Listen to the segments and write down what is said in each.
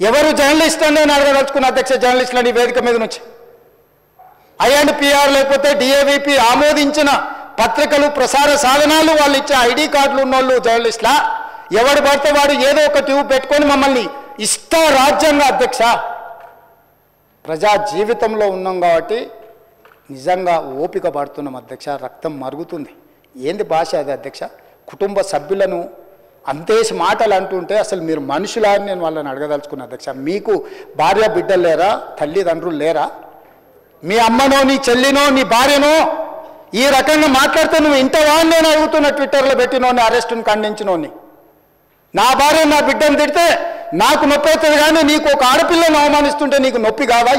ఎవరు జర్నలిస్ట్ అని నేను అడగదలుచుకున్న అధ్యక్ష, జర్నలిస్టులని వేదిక మీద నుంచి ఐఎన్పిఆర్ లేకపోతే డిఏవిపి ఆమోదించిన పత్రికలు ప్రసార సాధనాలు వాళ్ళు ఇచ్చే ఐడి కార్డులు ఉన్నోళ్ళు జర్నలిస్టులా? ఎవడు పడితే వాడు ఏదో ఒక ట్యూబ్ పెట్టుకొని మమ్మల్ని ఇష్ట రాజ్యంగా అధ్యక్ష, ప్రజా జీవితంలో ఉన్నాం కాబట్టి నిజంగా ఓపిక పడుతున్నాం అధ్యక్ష, రక్తం మరుగుతుంది. ఏంది భాష అది అధ్యక్ష? కుటుంబ సభ్యులను అంతేసి మాటలు అంటుంటే అసలు మీరు మనుషులా అని నేను వాళ్ళని అడగదలుచుకున్నా అధ్యక్ష. మీకు భార్య బిడ్డలు లేరా? తల్లిదండ్రులు లేరా? మీ అమ్మనో నీ చెల్లినో నీ భార్యనో ఈ రకంగా మాట్లాడితే నువ్వు ఇంతవా అని నేను అడుగుతున్నా. ట్విట్టర్లో పెట్టినోని, అరెస్టును ఖండించినోని. నా భార్య నా బిడ్డను తిడితే నాకు నొప్పి అవుతుంది, కానీ నీకు ఒక ఆడపిల్లను అవమానిస్తుంటే నీకు నొప్పి కాదా?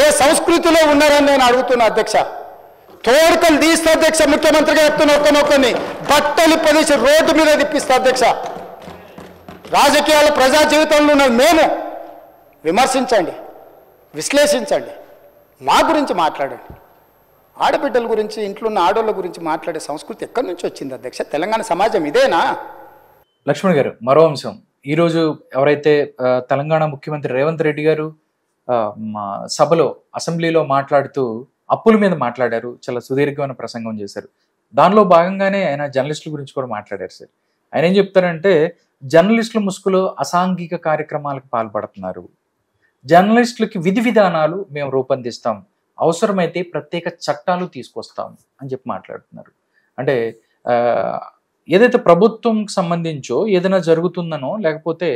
ఏ సంస్కృతిలో ఉన్నారని నేను అడుగుతున్నా అధ్యక్ష. తోడుకలు తీస్తా అధ్యక్ష, ముఖ్యమంత్రిగా చెప్తున్న ఒక్కనొక్కని బట్టలు పదేసి రోడ్డు మీద తిప్పిస్తా అధ్యక్ష. రాజకీయాలు ప్రజా జీవితంలో ఉన్నది మేము. విమర్శించండి, విశ్లేషించండి, మా గురించి మాట్లాడండి. ఆడబిడ్డల గురించి, ఇంట్లో ఉన్న ఆడోళ్ళ గురించి మాట్లాడే సంస్కృతి ఎక్కడి నుంచి వచ్చింది అధ్యక్ష? తెలంగాణ సమాజం ఇదేనా? లక్ష్మణ్ గారు, మరో అంశం. ఈరోజు ఎవరైతే తెలంగాణ ముఖ్యమంత్రి రేవంత్ రెడ్డి గారు మా సభలో అసెంబ్లీలో మాట్లాడుతూ అప్పుల మీద మాట్లాడారు, చాలా సుదీర్ఘమైన ప్రసంగం చేశారు. దానిలో భాగంగానే ఆయన జర్నలిస్టుల గురించి కూడా మాట్లాడారు సార్. ఆయన ఏం చెప్తారంటే, జర్నలిస్టుల ముసుగులో అసాంఘిక కార్యక్రమాలకు పాల్పడుతున్నారు, జర్నలిస్టులకి విధి విధానాలు మేము రూపొందిస్తాం, అవసరమైతే ప్రత్యేక చట్టాలు తీసుకొస్తాం అని చెప్పి మాట్లాడుతున్నారు. అంటే ఏదైతే ప్రభుత్వంకి సంబంధించో ఏదైనా జరుగుతుందనో, లేకపోతే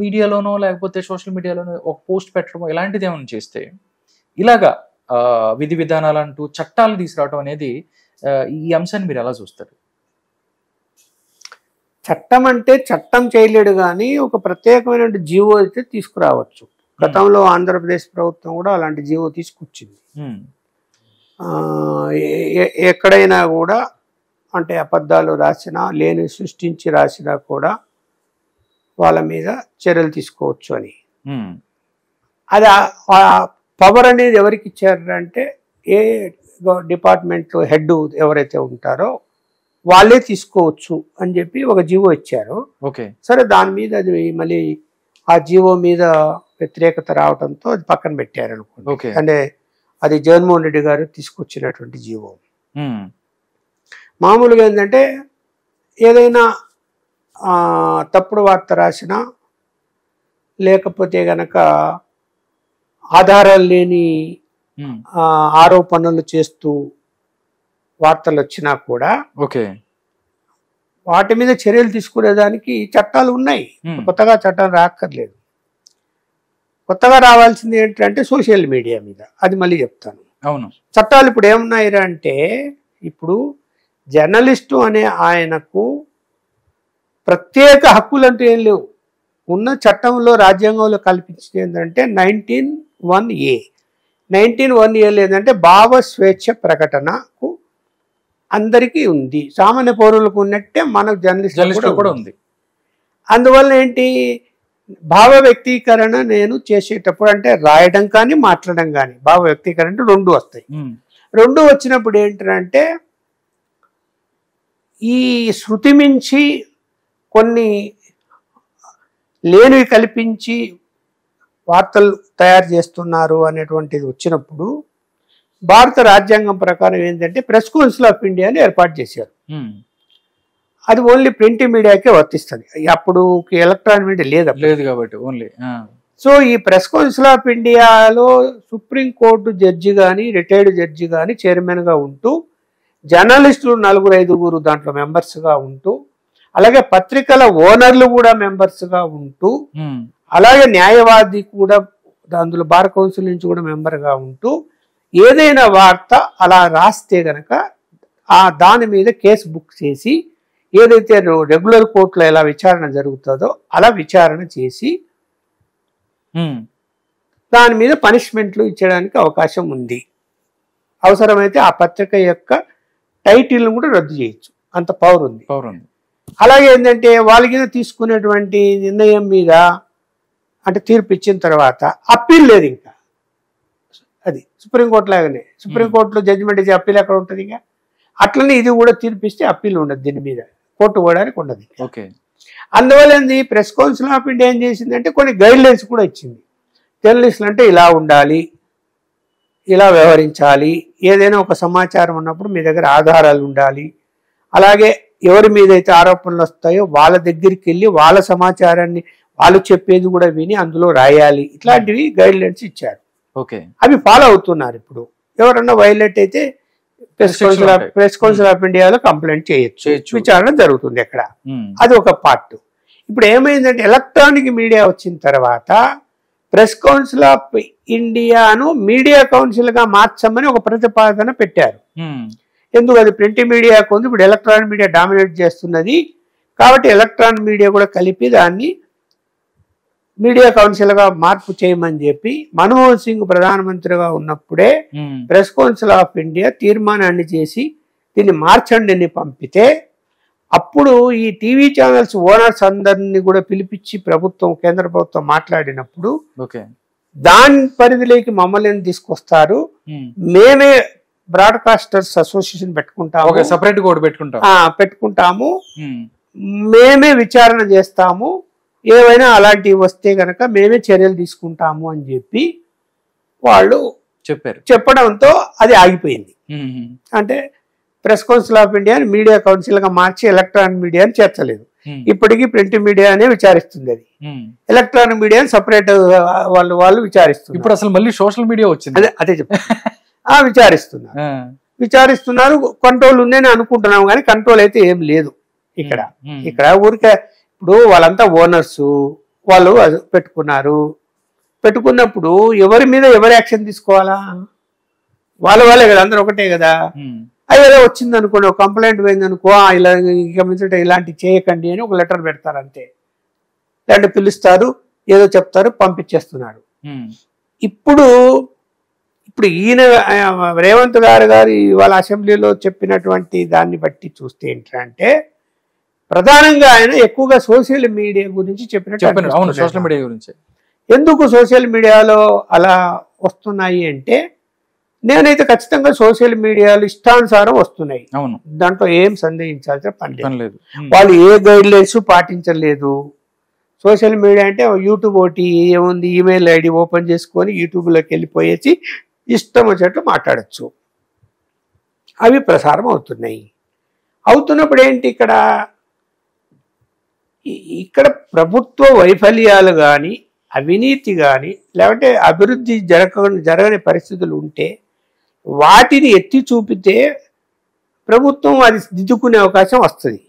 మీడియాలోనో లేకపోతే సోషల్ మీడియాలోనో ఒక పోస్ట్ పెట్టడమో ఇలాంటిది ఏమైనా చేస్తే ఇలాగా విధి విధానాలు అంటూ చట్టాలు తీసుకురావడం అనేది, ఈ అంశాన్ని మీరు ఎలా చూస్తారు? చట్టం అంటే చట్టం చేయలేడు, కానీ ఒక ప్రత్యేకమైన జీవో అయితే తీసుకురావచ్చు. గతంలో ఆంధ్రప్రదేశ్ ప్రభుత్వం కూడా అలాంటి జీవో తీసుకొచ్చింది. ఎక్కడైనా కూడా అంటే అబద్ధాలు రాసినా, లేని సృష్టించి రాసినా కూడా వాళ్ళ మీద చర్యలు తీసుకోవచ్చు అని. అది పవర్ అనేది ఎవరికి ఇచ్చారంటే, ఏ డిపార్ట్మెంట్లో హెడ్ ఎవరైతే ఉంటారో వాళ్ళే తీసుకోవచ్చు అని చెప్పి ఒక జీవో ఇచ్చారు. సరే, దాని మీద అది మళ్ళీ ఆ జీవో మీద వ్యతిరేకత రావడంతో అది పక్కన పెట్టారు అనుకోండి. అంటే అది జగన్మోహన్ రెడ్డి గారు తీసుకొచ్చినటువంటి జీవో. మామూలుగా ఏంటంటే, ఏదైనా తప్పుడు వార్త రాసినా, లేకపోతే గనక ఆధారాలు లేని ఆరోపణలు చేస్తూ వార్తలు వచ్చినా కూడా వాటి మీద చర్యలు తీసుకునేదానికి చట్టాలు ఉన్నాయి. కొత్తగా చట్టం రాక్కర్లేదు. కొత్తగా రావాల్సింది ఏంటంటే సోషల్ మీడియా మీద. అది మళ్ళీ చెప్తాను. అవును, చట్టాలు ఇప్పుడు ఏమున్నాయి అంటే, ఇప్పుడు జర్నలిస్టు అనే ఆయనకు ప్రత్యేక హక్కులంటూ ఏం లేవు. ఉన్న చట్టంలో, రాజ్యాంగంలో కల్పించింది ఏంటంటే 19(1)A. 19(1)A ఏంటంటే భావ స్వేచ్ఛ ప్రకటనకు అందరికీ ఉంది. సామాన్య పౌరులకు ఉన్నట్టే మనకు జర్నలిస్టులు కూడా ఉంది. అందువల్ల ఏంటి, భావ వ్యక్తీకరణ నేను చేసేటప్పుడు, అంటే రాయడం కానీ మాట్లాడడం కానీ, భావ వ్యక్తీకరణ అంటే రెండు వస్తాయి. రెండు వచ్చినప్పుడు ఏంటంటే, ఈ శృతి మించి కొన్ని లేనివి కల్పించి వార్తలు తయారు చేస్తున్నారు అనేటువంటిది వచ్చినప్పుడు, భారత రాజ్యాంగం ప్రకారం ఏంటంటే ప్రెస్ కౌన్సిల్ ఆఫ్ ఇండియాని ఏర్పాటు చేశారు. అది ఓన్లీ ప్రింట్ మీడియాకే వర్తిస్తుంది. అప్పుడు ఎలక్ట్రానిక్ మీడియా లేదు కాబట్టి ఓన్లీ. సో ఈ ప్రెస్ కౌన్సిల్ ఆఫ్ ఇండియాలో సుప్రీంకోర్టు జడ్జి కానీ, రిటైర్డ్ జడ్జి కానీ చైర్మన్గా ఉంటూ, జర్నలిస్టులు 4-5 దాంట్లో మెంబర్స్గా ఉంటూ, అలాగే పత్రికల ఓనర్లు కూడా మెంబర్స్గా ఉంటూ, అలాగే న్యాయవాది కూడా అందులో బార్ కౌన్సిల్ నుంచి కూడా మెంబర్గా ఉంటూ, ఏదైనా వార్త అలా రాస్తే గనక దాని మీద కేసు బుక్ చేసి, ఏదైతే రెగ్యులర్ కోర్టులో ఎలా విచారణ జరుగుతుందో అలా విచారణ చేసి దాని మీద పనిష్మెంట్లు ఇచ్చడానికి అవకాశం ఉంది. అవసరమైతే ఆ పత్రిక యొక్క టైటిల్ను కూడా రద్దు చేయొచ్చు, అంత పవర్ ఉంది. అలాగే ఏంటంటే, వాళ్ళకి తీసుకునేటువంటి నిర్ణయం మీద, అంటే తీర్పు ఇచ్చిన తర్వాత అప్పీల్ లేదు. ఇంకా అది సుప్రీంకోర్టు లాగానే. సుప్రీంకోర్టులో జడ్జిమెంట్ ఇచ్చే అప్పీల్ ఎక్కడ ఉంటుంది? ఇంకా అట్లనే ఇది కూడా తీర్పిస్తే అప్పీల్ ఉండదు, దీని మీద కోర్టు పోవడానికి ఉండదు. అందువల్ల ఏంది ప్రెస్ కౌన్సిల్ ఆఫ్ ఇండియా ఏం చేసిందంటే కొన్ని గైడ్ లైన్స్ కూడా ఇచ్చింది. జర్నలిస్టులు అంటే ఇలా ఉండాలి, ఇలా వ్యవహరించాలి, ఏదైనా ఒక సమాచారం ఉన్నప్పుడు మీ దగ్గర ఆధారాలు ఉండాలి, అలాగే ఎవరి మీద అయితే ఆరోపణలు వస్తాయో వాళ్ళ దగ్గరికి వెళ్ళి వాళ్ళ సమాచారాన్ని వాళ్ళు చెప్పేది కూడా విని అందులో రాయాలి, ఇట్లాంటివి గైడ్ లైన్స్ ఇచ్చారు. ఓకే, అవి ఫాలో అవుతున్నారు. ఇప్పుడు ఎవరన్నా వైలేట్ అయితే ప్రెస్ కౌన్సిల్ ఆఫ్ ఇండియాలో కంప్లైంట్ చేయొచ్చు, విచారణ జరుగుతుంది అక్కడ. అది ఒక పార్ట్. ఇప్పుడు ఏమైందంటే ఎలక్ట్రానిక్ మీడియా వచ్చిన తర్వాత ప్రెస్ కౌన్సిల్ ఆఫ్ ఇండియాను మీడియా కౌన్సిల్ గా మార్చమని ఒక ప్రతిపాదన పెట్టారు. ఎందుకు? అది ప్రింట్ మీడియా కొంది, ఇప్పుడు ఎలక్ట్రానిక్ మీడియా డామినేట్ చేస్తున్నది కాబట్టి ఎలక్ట్రానిక్ మీడియా కూడా కలిపి దాన్ని మీడియా కౌన్సిల్ గా మార్పు చేయమని చెప్పి మన్మోహన్ సింగ్ ప్రధానమంత్రిగా ఉన్నప్పుడే ప్రెస్ కౌన్సిల్ ఆఫ్ ఇండియా తీర్మానాన్ని చేసి దీన్ని మార్చండి అని పంపితే అప్పుడు ఈ టీవీ ఛానల్స్ ఓనర్స్ అందరినీ కూడా పిలిపించి కేంద్ర ప్రభుత్వం మాట్లాడినప్పుడు దాని పరిధిలోకి మమ్మల్ని తీసుకొస్తారు, మేమే బ్రాడ్కాస్టర్స్ అసోసియేషన్ పెట్టుకుంటాము, మేమే విచారణ చేస్తాము, ఏవైనా అలాంటివి వస్తే గనక మేమే చర్యలు తీసుకుంటాము అని చెప్పి వాళ్ళు చెప్పడంతో అది ఆగిపోయింది. అంటే press council of India media council గా మార్చి ఎలక్ట్రానిక్ మీడియాని చేర్చలేదు. ఇప్పటికీ ప్రింట్ మీడియానే విచారిస్తుంది, అది ఎలక్ట్రానిక్ మీడియాని సపరేట్ వాళ్ళు విచారిస్తున్నారు. ఇప్పుడు అసలు మళ్ళీ సోషల్ మీడియా వచ్చింది, అదే విచారిస్తున్నారు. కంట్రోల్ ఉందని అనుకుంటున్నాం కానీ కంట్రోల్ అయితే ఏం లేదు ఇక్కడ ఊరికే. ఇప్పుడు వాళ్ళంతా ఓనర్స్, వాళ్ళు పెట్టుకున్నప్పుడు ఎవరి మీద ఎవరు యాక్షన్ తీసుకోవాలా? వాళ్ళే కదా, అందరూ ఒకటే కదా. అది ఏదో వచ్చింది అనుకోండి, ఒక కంప్లైంట్ పోయింది అనుకో, ఇలా ఇలాంటివి చేయకండి అని ఒక లెటర్ పెడతారు అంతే, లేదంటే పిలుస్తారు, ఏదో చెప్తారు, పంపించేస్తున్నారు. ఇప్పుడు ఈయన రేవంత్ గారు వాళ్ళ అసెంబ్లీలో చెప్పినటువంటి దాన్ని బట్టి చూస్తే ఏంటంటే ప్రధానంగా ఆయన ఎక్కువగా సోషల్ మీడియా గురించి చెప్పినట్టు. ఎందుకు సోషల్ మీడియాలో అలా వస్తున్నాయి అంటే, నేనైతే ఖచ్చితంగా సోషల్ మీడియాలో ఇష్టానుసారం వస్తున్నాయి, దాంట్లో ఏం సందేహించాల్సిన పని లేదు. వాళ్ళు ఏ గైడ్ లైన్స్ పాటించలేదు. సోషల్ మీడియా అంటే యూట్యూబ్ ఒకటి ఏముంది, ఈమెయిల్ ఐడి ఓపెన్ చేసుకొని యూట్యూబ్లోకి వెళ్ళిపోయేసి ఇష్టం వచ్చేట్లు మాట్లాడచ్చు, అవి ప్రసారం అవుతున్నాయి. అవుతున్నప్పుడు ఏంటి, ఇక్కడ ప్రభుత్వ వైఫల్యాలు కానీ అవినీతి కానీ లేకపోతే అభివృద్ధి జరగని పరిస్థితులు ఉంటే వాటిని ఎత్తి చూపితే ప్రభుత్వం అది దిద్దుకునే అవకాశం వస్తుంది.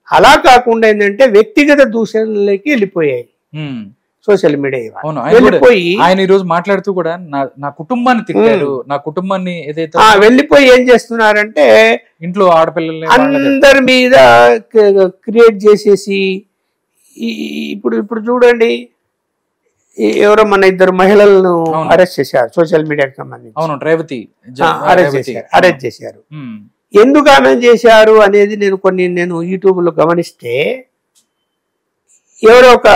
అలా కాకుండా ఏంటంటే వ్యక్తిగత దూషణలకి వెళ్ళిపోయాయి సోషల్ మీడియా. వెళ్ళిపోయి ఆయన ఈ రోజు మాట్లాడుతూ కూడా నా కుటుంబాన్ని తిట్టారు, నా కుటుంబాన్ని ఏదైతే వెళ్ళిపోయి ఏం చేస్తున్నారంటే ఇంట్లో ఆడపిల్లల్ని అందరి మీద క్రియేట్ చేసేసి, ఇప్పుడు చూడండి ఎవరో మన 2 మహిళలను అరెస్ట్ చేశారు సోషల్ మీడియాకి సంబంధించి. అరెస్ట్ చేశారు. ఎందుకు ఆమె చేశారు అనేది నేను యూట్యూబ్ లో గమనిస్తే, ఎవరో ఒక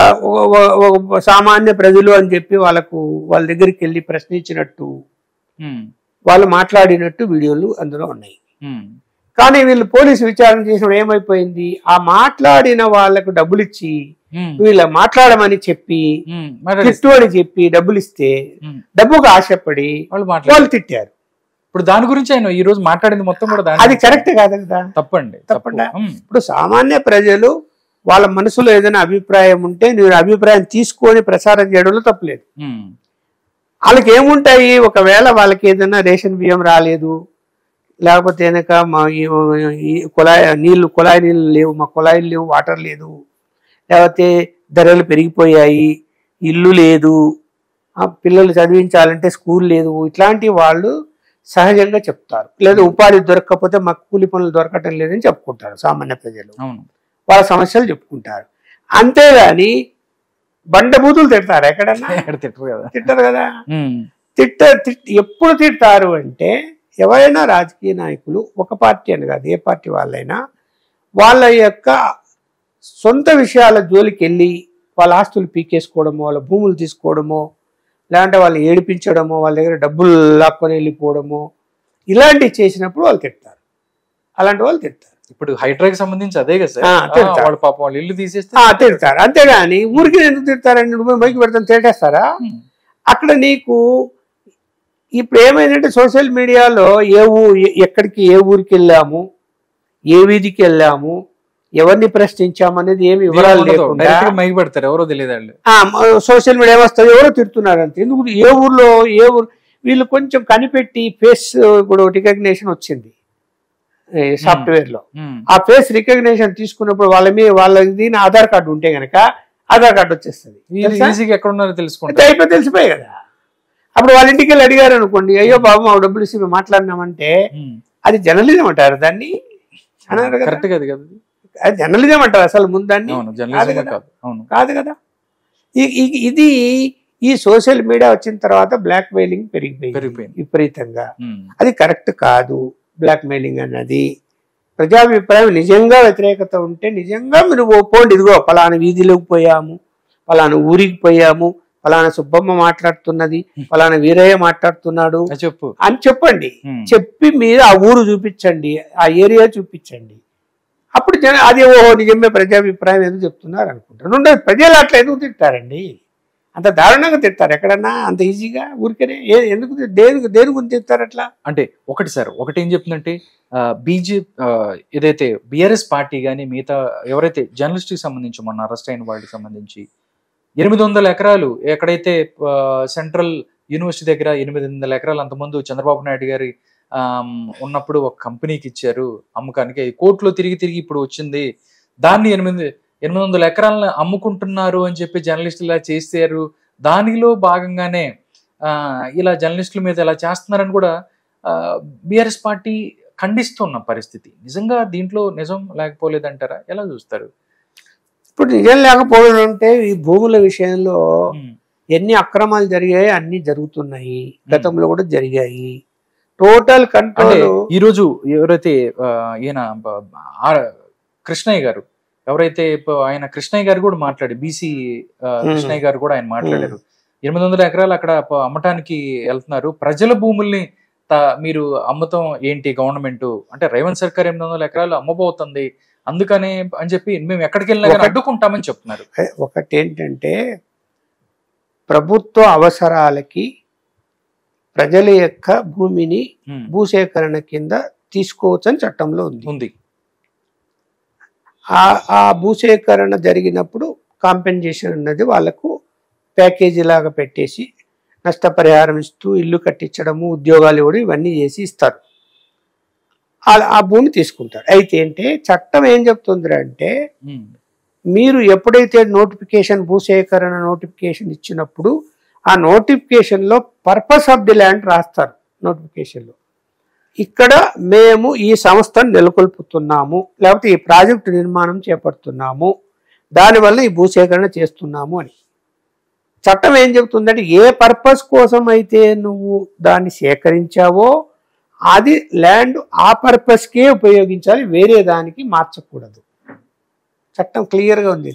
సామాన్య ప్రజలు అని చెప్పి వాళ్ళ దగ్గరికి వెళ్ళి ప్రశ్నించినట్టు, వాళ్ళు మాట్లాడినట్టు వీడియోలు అందులో ఉన్నాయి. కానీ వీళ్ళు పోలీసు విచారణ చేసినప్పుడు ఏమైపోయింది, ఆ మాట్లాడిన వాళ్ళకు డబ్బులు ఇచ్చి వీళ్ళ మాట్లాడమని చెప్పి తిట్టు అని చెప్పి డబ్బులు ఇస్తే డబ్బుకు ఆశపడి వాళ్ళు తిట్టారు. ఇప్పుడు దాని గురించి ఆయన ఈ రోజు మాట్లాడింది మొత్తం కూడా అది కరెక్ట్ కాదు కదా, తప్పండి. ఇప్పుడు సామాన్య ప్రజలు వాళ్ళ మనసులో ఏదైనా అభిప్రాయం ఉంటే నేను అభిప్రాయం తీసుకొని ప్రసారం చేయడంలో తప్పలేదు. వాళ్ళకి ఏముంటాయి, ఒకవేళ వాళ్ళకి ఏదైనా రేషన్ బియ్యం రాలేదు, లేకపోతే కనుక మా కుళాయి నీళ్ళు లేవు, మా కుళాయిలు లేవు, వాటర్ లేదు, లేకపోతే ధరలు పెరిగిపోయాయి, ఇల్లు లేదు, పిల్లలు చదివించాలంటే స్కూల్ లేదు, ఇట్లాంటి వాళ్ళు సహజంగా చెప్తారు. లేదా ఉపాధి దొరకకపోతే మాకు కూలి పనులు దొరకటం లేదని చెప్పుకుంటారు సామాన్య ప్రజలు, వాళ్ళ సమస్యలు చెప్పుకుంటారు. అంతేగాని బండబూతులు తిడతారు ఎక్కడన్నా? తిట్టరు కదా. ఎప్పుడు తిడతారు అంటే, ఎవరైనా రాజకీయ నాయకులు, ఒక పార్టీ అని కాదు ఏ పార్టీ వాళ్ళైనా, వాళ్ళ యొక్క సొంత విషయాల జోలికి వెళ్ళి వాళ్ళ ఆస్తులు పీకేసుకోవడమో, వాళ్ళ భూములు తీసుకోవడమో, లేదంటే వాళ్ళు ఏడిపించడమో, వాళ్ళ దగ్గర డబ్బులు లాక్కొని వెళ్ళిపోవడమో, ఇలాంటివి చేసినప్పుడు వాళ్ళు తిడతారు. అలాంటి వాళ్ళు తిడతారు. ఇప్పుడు హైడ్రాకి సంబంధించి అదే కదా సార్, తిడతారు. వాళ్ళ పాపం వాళ్ళు ఇల్లు తీసేస్తే తిడతారు. అంతేగాని ఊరికి ఎందుకు తిడతారండి? నువ్వు మైకి పెడతాను తిట్టేస్తారా? అక్కడ నీకు ఇప్పుడు ఏమైందంటే సోషల్ మీడియాలో ఎక్కడికి ఏ ఊరికి వెళ్ళాము, ఏ వీధికి వెళ్ళాము, ఎవరిని ప్రశ్నించాము అనేది ఏమి వివరాలు లేకుండా మైకి పెడతారు, ఎవరో తెలియదు వాళ్ళు. సోషల్ మీడియా వస్తుంది, ఎవరో తిడుతున్నారు అంతే. ఎందుకు ఏ ఊర్లో ఏ ఊరు వీళ్ళు కొంచెం కనిపెట్టి ఫేస్ ఇప్పుడు రికగ్నేషన్ వచ్చింది సాఫ్ట్వేర్ లో. ఆ ఫేస్ రికగ్నేషన్ తీసుకున్నప్పుడు వాళ్ళ దీని ఆధార్ కార్డు ఉంటే గనక ఆధార్ కార్డు వచ్చేస్తుంది. ఈజీగా ఎక్కడ ఉన్నారో తెలుసుకుంటే అయిపోయి తెలిసిపోయి కదా. అప్పుడు వాళ్ళ ఇంటికి వెళ్ళి అడిగారు అనుకోండి, అయ్యో బాబు మా డబ్బులు ఇచ్చి మాట్లాడినామంటే అది జర్నలిజం అంటారు దాన్ని? కరెక్ట్ కదా, అది జర్నలిజం అంటారు అసలు ముందు దాన్ని? కాదు కదా. ఇది ఈ సోషల్ మీడియా వచ్చిన తర్వాత బ్లాక్ మెయిలింగ్ పెరిగిపోయింది విపరీతంగా. అది కరెక్ట్ కాదు. బ్లాక్ మెయిలింగ్ అన్నది ప్రజాభిప్రాయం నిజంగా వ్యతిరేకత ఉంటే నిజంగా మీరు పోండి, ఇదిగో పలానా వీధిలోకి పోయాము, పలానా ఊరికి పోయాము, పలానా సుబ్బమ్మ మాట్లాడుతున్నది, పలానా వీరయ్య మాట్లాడుతున్నాడు అని చెప్పండి. చెప్పి మీరు ఆ ఊరు చూపించండి, ఆ ఏరియా చూపించండి. అప్పుడు అది ఓహో నిజమే ప్రజాభిప్రాయం ఎందుకు చెప్తున్నారు అనుకుంటారు. రెండోది ప్రజలు అట్లా ఎందుకు తింటారండి? అంత దారుణంగా తింటారు ఎక్కడన్నా అంత ఈజీగా ఊరికనే? ఎందుకు దేని గురించి తింటారు అట్లా? అంటే ఒకటి సార్, ఒకటి ఏం చెప్తుందంటే ఏదైతే బిఆర్ఎస్ పార్టీ కానీ మిగతా ఎవరైతే జర్నలిస్ట్కి సంబంధించి మొన్న అరెస్ట్ అయిన వాళ్ళకి సంబంధించి 800 ఎకరాలు ఎక్కడైతే సెంట్రల్ యూనివర్సిటీ దగ్గర 800 ఎకరాలు అంతకుముందు చంద్రబాబు నాయుడు గారి ఉన్నప్పుడు ఒక కంపెనీకి ఇచ్చారు అమ్మకానికి, కోర్టులో తిరిగి ఇప్పుడు వచ్చింది. దాన్ని 800 ఎకరాలను అమ్ముకుంటున్నారు అని చెప్పి జర్నలిస్టులు ఇలా చేశారు. దానిలో భాగంగానే ఇలా జర్నలిస్టుల మీద ఇలా చేస్తున్నారని కూడా బిఆర్ఎస్ పార్టీ ఖండిస్తున్న పరిస్థితి. నిజంగా దీంట్లో నిజం లేకపోలేదంటారా? ఎలా చూస్తారు? ఇప్పుడు నిజం లేకపోవడం అంటే ఈ భూముల విషయంలో ఎన్ని అక్రమాలు జరిగాయి అన్ని జరుగుతున్నాయి, గతంలో కూడా జరిగాయి. Total control. ఈరోజు ఎవరైతే ఈయన కృష్ణయ్య గారు ఎవరైతే ఆయన కృష్ణయ్య గారు కూడా మాట్లాడి బీసీ కృష్ణయ్య గారు కూడా ఆయన మాట్లాడారు. 800 ఎకరాలు అక్కడ అమ్మటానికి వెళ్తున్నారు, ప్రజల భూముల్ని మీరు అమ్ముతాం ఏంటి గవర్నమెంట్ అంటే రేవంత్ సర్కార్ 800 ఎకరాలు అమ్మబోతుంది అందుకనే అని చెప్పి మేము ఎక్కడికి వెళ్ళినా కానీ అడ్డుకుంటామని చెప్తున్నారు. ఒకటి ఏంటంటే ప్రభుత్వ అవసరాలకి ప్రజల యొక్క భూమిని భూసేకరణ కింద తీసుకోవచ్చని చట్టంలో ఉంది. ఆ భూసేకరణ జరిగినప్పుడు కాంపెన్సేషన్ అన్నది వాళ్ళకు ప్యాకేజీ లాగా పెట్టేసి నష్టపరిహారం ఇస్తూ ఇల్లు కట్టించడము, ఉద్యోగాలు ఇవ్వడం ఇవన్నీ చేసి ఇస్తారు. ఆ భూమి తీసుకుంటారు. అయితే ఏంటే చట్టం ఏం చెప్తుంది అంటే మీరు ఎప్పుడైతే నోటిఫికేషన్ భూసేకరణ నోటిఫికేషన్ ఇచ్చినప్పుడు ఆ నోటిఫికేషన్లో పర్పస్ ఆఫ్ ది ల్యాండ్ రాస్తారు. నోటిఫికేషన్లో ఇక్కడ మేము ఈ సంస్థను నెలకొల్పుతున్నాము, లేకపోతే ఈ ప్రాజెక్టు నిర్మాణం చేపడుతున్నాము, దానివల్ల ఈ భూసేకరణ చేస్తున్నాము అని. చట్టం ఏం చెబుతుందంటే ఏ పర్పస్ కోసం అయితే నువ్వు దాన్ని సేకరించావో అది ల్యాండ్ ఆ పర్పస్కే ఉపయోగించాలి, వేరే దానికి మార్చకూడదు. చట్టం క్లియర్గా ఉంది.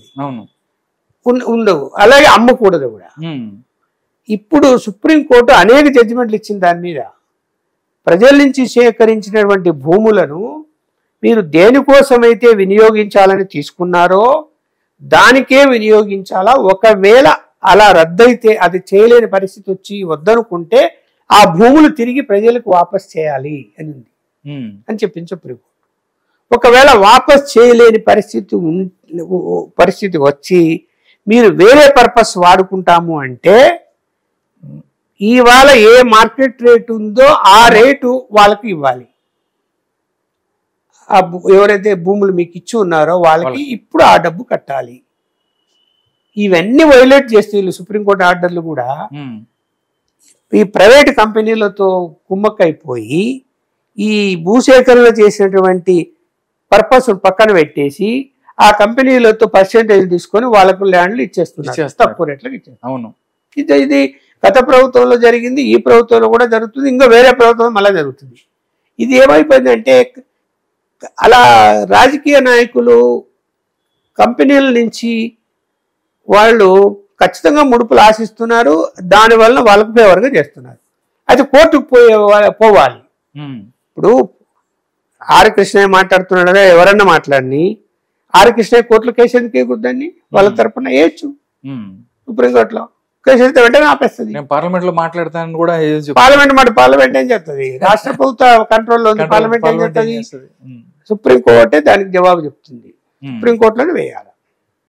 ఉండవు, అలాగే అమ్మకూడదు కూడా. ఇప్పుడు సుప్రీంకోర్టు అనేక జడ్జిమెంట్లు ఇచ్చింది దాని మీద. ప్రజల నుంచి సేకరించినటువంటి భూములను మీరు దేనికోసమైతే వినియోగించాలని తీసుకున్నారో దానికే వినియోగించాలా. ఒకవేళ అలా రద్దయితే అది చేయలేని పరిస్థితి వచ్చి వద్దనుకుంటే ఆ భూములు తిరిగి ప్రజలకు వాపస్ చేయాలి అని ఉంది అని చెప్పింది సుప్రీంకోర్టు. ఒకవేళ వాపస్ చేయలేని పరిస్థితి వచ్చి మీరు వేరే పర్పస్ వాడుకుంటాము అంటే ఇవాళ ఏ మార్కెట్ రేటు ఉందో ఆ రేటు వాళ్ళకి ఇవ్వాలి. ఎవరైతే భూములు మీకు ఇచ్చి ఉన్నారో వాళ్ళకి ఇప్పుడు ఆ డబ్బు కట్టాలి. ఇవన్నీ వైలేట్ చేస్తే వీళ్ళు సుప్రీంకోర్టు ఆర్డర్లు కూడా ఈ ప్రైవేట్ కంపెనీలతో కుమ్మక్కైపోయి ఈ భూసేకరణ చేసినటువంటి పర్పస్ పక్కన పెట్టేసి ఆ కంపెనీలతో పర్సెంటేజ్ తీసుకొని వాళ్ళకు ల్యాండ్లు ఇచ్చేస్తున్నారు, తక్కువ రేట్లకు ఇచ్చేస్తారు. అవును, ఇది గత ప్రభుత్వంలో జరిగింది, ఈ ప్రభుత్వంలో కూడా జరుగుతుంది, ఇంకా వేరే ప్రభుత్వం మళ్ళీ జరుగుతుంది. ఇది ఏమైపోయిందంటే అలా రాజకీయ నాయకులు కంపెనీల నుంచి వాళ్ళు ఖచ్చితంగా ముడుపులు ఆశిస్తున్నారు, దానివల్ల వాళ్ళకు ఫేవర్గా చేస్తున్నారు. అది కోర్టుకు పోవాలి. ఇప్పుడు ఆర్ కృష్ణయ్య మాట్లాడుతున్నాడుగా, ఎవరన్నా మాట్లాడిని ఆర్ కృష్ణయ్య కోర్టులో కేసు ఎందుకు వేయకూడదండి? వాళ్ళ తరపున వేయచ్చు సుప్రీంకోర్టులో కేసు అయితే వెంటనే ఆపేస్తుంది. పార్లమెంట్ లో మాట్లాడతానని కూడా పార్లమెంట్ ఏం చేస్తుంది? రాష్ట్ర ప్రభుత్వ కంట్రోల్లో ఉంది. పార్లమెంట్ ఏం చేస్తుంది? సుప్రీంకోర్టే దానికి జవాబు చెప్తుంది. సుప్రీంకోర్టులోనే వేయాలి.